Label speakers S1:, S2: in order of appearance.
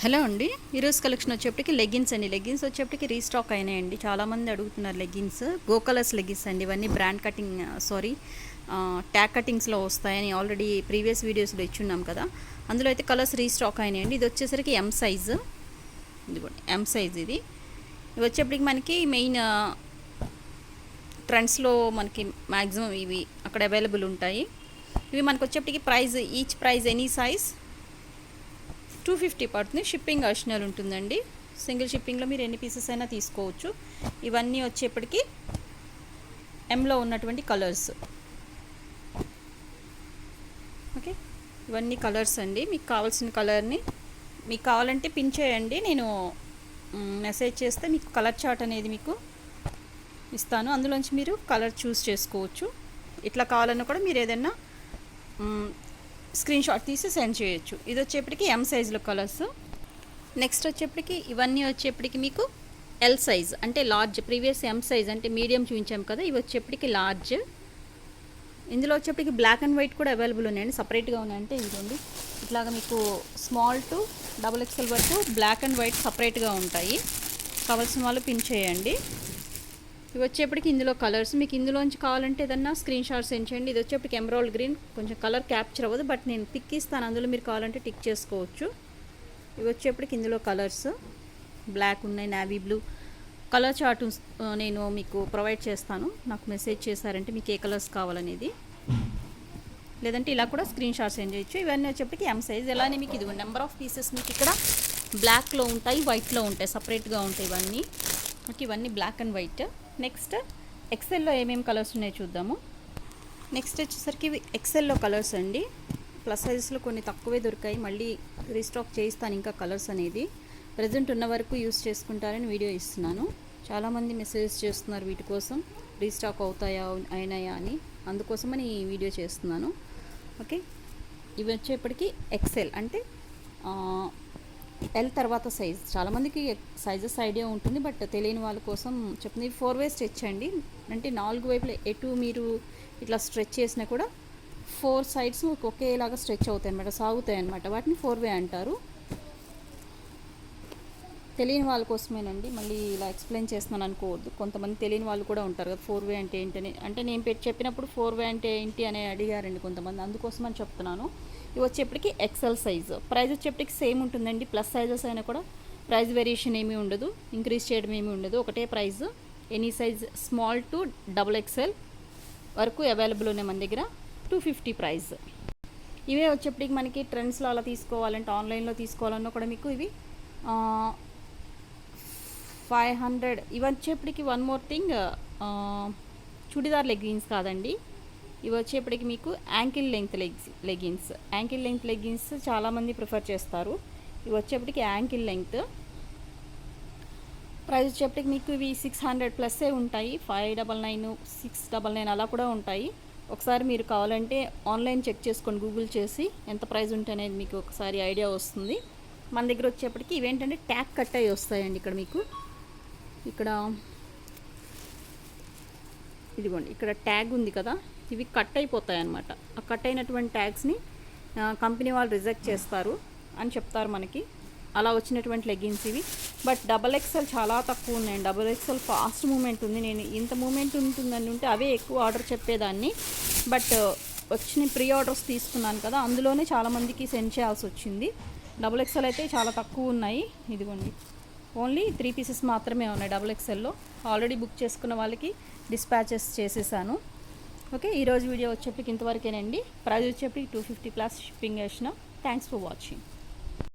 S1: Hello అండి. ఈరోజు collection వచ్చేప్పటికి లెగ్గిన్స్ అండి. లెగ్గిన్స్ వచ్చేప్పటికి రీస్టాక్ అయినాయండి. చాలామంది అడుగుతున్నారు లెగ్గిన్స్. గో కలర్స్ లెగ్గిన్స్ అండి. ఇవన్నీ బ్రాండ్ కటింగ్ ట్యాగ్ కటింగ్స్లో వస్తాయని ఆల్రెడీ ప్రీవియస్ వీడియోస్లో ఇచ్చున్నాం కదా. అందులో అయితే కలర్స్ రీస్టాక్ అయినాయండి. ఇది వచ్చేసరికి ఎం సైజు. ఇదిగోండి ఎం సైజ్ ఇది. ఇవి వచ్చేప్పటికి మనకి మెయిన్ ట్రెండ్స్లో మనకి మ్యాక్సిమం ఇవి అక్కడ అవైలబుల్ ఉంటాయి. ఇవి మనకు వచ్చేప్పటికి ఈచ్ ప్రైజ్ ఎనీ సైజ్ 250 పడుతుంది. షిప్పింగ్ ఆప్షనల్ ఉంటుందండి. సింగిల్ షిప్పింగ్లో మీరు ఎన్ని పీసెస్ అయినా తీసుకోవచ్చు. ఇవన్నీ వచ్చేప్పటికి ఎంలో ఉన్నటువంటి కలర్స్. ఓకే, ఇవన్నీ కలర్స్ అండి. మీకు కావాల్సిన కలర్ని మీకు కావాలంటే పిన్ చేయండి. నేను మెసేజ్ చేస్తే మీకు కలర్ చార్ట్ అనేది మీకు ఇస్తాను. అందులోంచి మీరు కలర్ చూస్ చేసుకోవచ్చు. ఇట్లా కావాలన్నా కూడా మీరు ఏదైనా స్క్రీన్ షాట్ తీసి సెండ్ చేయొచ్చు. ఇది వచ్చేప్పటికి ఎం సైజులో కలర్స్. నెక్స్ట్ వచ్చేప్పటికి ఇవన్నీ వచ్చేప్పటికి మీకు ఎల్ సైజ్ అంటే లార్జ్. ప్రీవియస్ ఎం సైజ్ అంటే మీడియం చూపించాం కదా, ఇవి వచ్చేప్పటికి లార్జ్. ఇందులో వచ్చేప్పటికి బ్లాక్ అండ్ వైట్ కూడా అవైలబుల్ ఉన్నాయండి. సపరేట్గా ఉన్నాయంటే ఇదిగోండి ఇట్లాగా మీకు స్మాల్ టు XXL వరకు బ్లాక్ అండ్ వైట్ సపరేట్గా ఉంటాయి. కావాల్సిన వాళ్ళు పిన్ చేయండి. ఇవి వచ్చేప్పటికి ఇందులో కలర్స్. మీకు ఇందులోంచి కావాలంటే ఏదన్నా స్క్రీన్ షాట్ సెండ్ చేయండి. ఇది వచ్చేప్పటికి ఎమరాల్డ్ గ్రీన్, కొంచెం కలర్ క్యాప్చర్ అవ్వదు, బట్ నేను టిక్ ఇస్తాను. అందులో మీరు కావాలంటే టిక్ చేసుకోవచ్చు. ఇవి వచ్చేప్పటికి ఇందులో కలర్స్ బ్లాక్ ఉన్నాయి, నావీ బ్లూ. కలర్ చార్ట్ నేను మీకు ప్రొవైడ్ చేస్తాను. నాకు మెసేజ్ చేశారంటే మీకు ఏ కలర్స్ కావాలనేది, లేదంటే ఇలా కూడా స్క్రీన్ షాట్ సెండ్ చేయొచ్చు. ఇవన్నీ వచ్చేప్పటికి ఎం సైజ్. ఎలానే మీకు ఇది నెంబర్ ఆఫ్ పీసెస్ మీకు ఇక్కడ బ్లాక్లో ఉంటాయి, వైట్లో ఉంటాయి, సపరేట్గా ఉంటాయి ఇవన్నీ. ఓకే, ఇవన్నీ బ్లాక్ అండ్ వైట్. నెక్స్ట్ ఎక్సెల్లో ఏమేమి కలర్స్ ఉన్నాయో చూద్దాము. నెక్స్ట్ వచ్చేసరికి ఇవి ఎక్సెల్లో కలర్స్ అండి. ప్లస్ సైజెస్లో కొన్ని తక్కువే దొరికాయి, మళ్ళీ రీస్టాక్ చేయిస్తాను ఇంకా కలర్స్ అనేది. ప్రజెంట్ ఉన్న వరకు యూస్ చేసుకుంటారని వీడియో ఇస్తున్నాను. చాలామంది మెసేజ్ చేస్తున్నారు వీటి కోసం, రీస్టాక్ అయినాయా అని. అందుకోసమని ఈ వీడియో చేస్తున్నాను. ఓకే, ఇవి వచ్చేప్పటికి ఎక్సెల్ అంటే ఎల్ తర్వాత సైజ్. చాలామందికి సైజెస్ ఐడియా ఉంటుంది, బట్ తెలియని వాళ్ళ కోసం చెప్తుంది. 4 వే స్ట్రెచ్ అండి. అంటే 4 వైపులు ఎటు మీరు ఇట్లా స్ట్రెచ్ చేసినా కూడా 4 సైడ్స్ ఒకేలాగా స్ట్రెచ్ అవుతాయి అన్నమాట, సాగుతాయి అన్నమాట. వాటిని 4 వే అంటారు. తెలియని వాళ్ళ కోసమేనండి, మళ్ళీ ఇలా ఎక్స్ప్లెయిన్ చేస్తున్నాను అనుకోవద్దు. కొంతమంది తెలియని వాళ్ళు కూడా ఉంటారు కదా, 4 వే అంటే ఏంటని. అంటే నేను చెప్పినప్పుడు 4 వే అంటే ఏంటి అని అడిగారండి కొంతమంది, అందుకోసమని చెప్తున్నాను. ఇవి వచ్చేప్పటికి ఎక్సెల్ సైజు. ప్రైస్ వచ్చేప్పటికి సేమ్ ఉంటుందండి. ప్లస్ సైజెస్ అయినా కూడా ప్రైస్ వేరియేషన్ ఏమీ ఉండదు, ఇంక్రీజ్ చేయడం ఏమీ ఉండదు, ఒకటే price. Any size small to XXL వరకు అవైలబుల్ ఉన్నాయి మన దగ్గర. 250 ప్రైస్. ఇవే వచ్చేప్పటికి మనకి ట్రెండ్స్లో అలా తీసుకోవాలంటే, ఆన్లైన్లో తీసుకోవాలన్నా కూడా మీకు ఇవి 500. ఇవి వచ్చేప్పటికి one more thing, churidar leggings కాదండి. ఇవి వచ్చేప్పటికి మీకు ankle length leggings. Ankle length leggings చాలామంది ప్రిఫర్ చేస్తారు. ఇవి వచ్చేప్పటికి యాంకిల్ లెంగ్త్. ప్రైస్ వచ్చేప్పటికి మీకు ఇవి 600 ప్లస్సే ఉంటాయి. 599, 699 అలా కూడా ఉంటాయి. ఒకసారి మీరు కావాలంటే ఆన్లైన్ చెక్ చేసుకోండి, గూగుల్ చేసి ఎంత ప్రైస్ ఉంటే అనేది మీకు ఒకసారి ఐడియా వస్తుంది. మన దగ్గర వచ్చేప్పటికి ఇవేంటంటే ట్యాగ్ కట్ అయ్యి వస్తాయండి. ఇక్కడ మీకు ఇక్కడ ఇదిగోండి ఇక్కడ ట్యాగ్ ఉంది కదా, ఇవి కట్ అయిపోతాయి అన్నమాట. ఆ కట్ అయినటువంటి ట్యాగ్స్ని కంపెనీ వాళ్ళు రిజెక్ట్ చేస్తారు అని చెప్తారు మనకి. అలా వచ్చినటువంటి లెగ్గిన్స్ ఇవి. బట్ XXL చాలా తక్కువ ఉన్నాయండి. XXL ఫాస్ట్ మూమెంట్ ఉంది. నేను ఇంత మూమెంట్ ఉంటుందని ఉంటే అవే ఎక్కువ ఆర్డర్ చెప్పేదాన్ని, బట్ వచ్చిన ప్రీ ఆర్డర్స్ తీసుకున్నాను కదా, అందులోనే చాలామందికి సెండ్ చేయాల్సి వచ్చింది. XXL అయితే చాలా తక్కువ ఉన్నాయి. ఇదిగోండి ఓన్లీ 3 పీసెస్ మాత్రమే ఉన్నాయి XXLలో. ఆల్రెడీ బుక్ చేసుకున్న వాళ్ళకి డిస్పాచెస్ చేసేసాను. ఓకే, ఈరోజు వీడియో వచ్చేప్పటికి ఇంతవరకేనండి. ప్రైస్ వచ్చేప్పటికి 250 ప్లస్ షిప్పింగ్ వేసిన. Thanks for watching.